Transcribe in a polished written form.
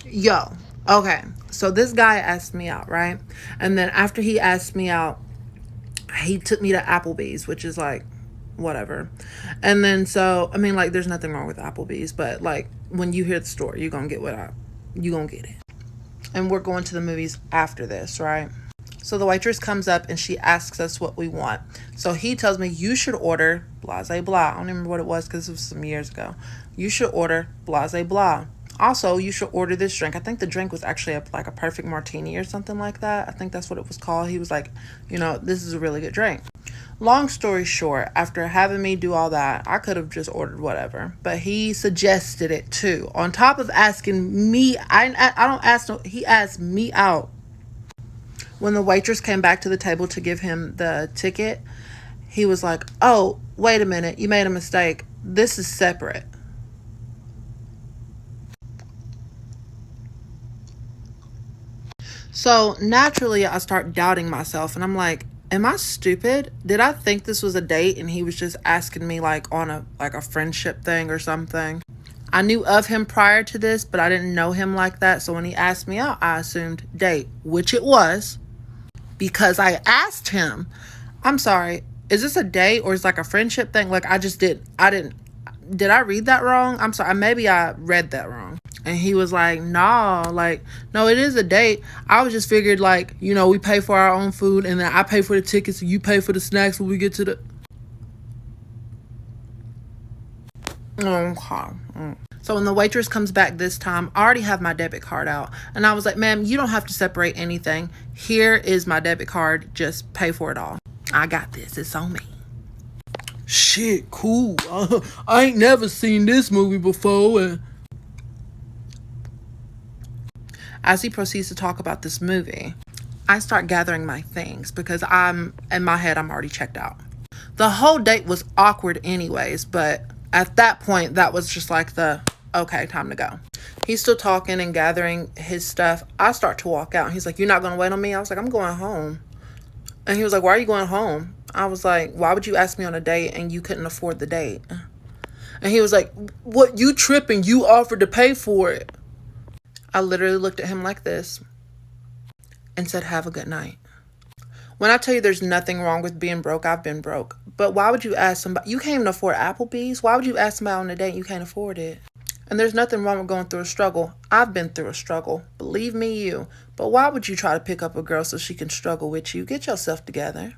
Yo, okay. So this guy asked me out, right? And then after he asked me out, he took me to Applebee's, which is like whatever. And then so I mean, like, there's nothing wrong with Applebee's, but like when you hear the story, you're gonna get you gonna get it. And we're going to the movies after this, right? So the waitress comes up and she asks us what we want. So he tells me, you should order blah, blah, blah. I don't remember what it was because it was some years ago. You should order blah, blah, blah. Also, you should order this drink. I think the drink was actually like a perfect martini or something like that. I think that's what it was called. He was like, this is a really good drink. Long story short, after having me do all that, I could have just ordered whatever. But he suggested it too. On top of asking me, I don't ask, no, he asked me out. When the waitress came back to the table to give him the ticket, he was like, oh, wait a minute, you made a mistake. This is separate. So naturally, I start doubting myself and I'm like, am I stupid? Did I think this was a date and he was just asking me like on a friendship thing or something? I knew of him prior to this, but I didn't know him like that. So when he asked me out, I assumed date, which it was, because I asked him, I'm sorry, is this a date or is it like a friendship thing? Like I didn't, did I read that wrong? I'm sorry, maybe I read that wrong. And he was like, nah, like, no, it is a date. I was just figured like, we pay for our own food and then I pay for the tickets and you pay for the snacks when we get to the. Okay. So when the waitress comes back this time, I already have my debit card out. And I was like, ma'am, you don't have to separate anything. Here is my debit card. Just pay for it all. I got this. It's on me. Shit, cool. I ain't never seen this movie before. As he proceeds to talk about this movie, I start gathering my things because in my head, I'm already checked out. The whole date was awkward anyways, but at that point, that was just like okay, time to go. He's still talking and gathering his stuff. I start to walk out. He's like, you're not going to wait on me? I was like, I'm going home. And he was like, why are you going home? I was like, why would you ask me on a date and you couldn't afford the date? And he was like, what, you tripping? You offered to pay for it. I literally looked at him like this and said, have a good night. When I tell you there's nothing wrong with being broke, I've been broke. But why would you ask somebody, you can't even afford Applebee's? Why would you ask somebody on a date and you can't afford it? And there's nothing wrong with going through a struggle. I've been through a struggle. Believe me, you. But why would you try to pick up a girl so she can struggle with you? Get yourself together.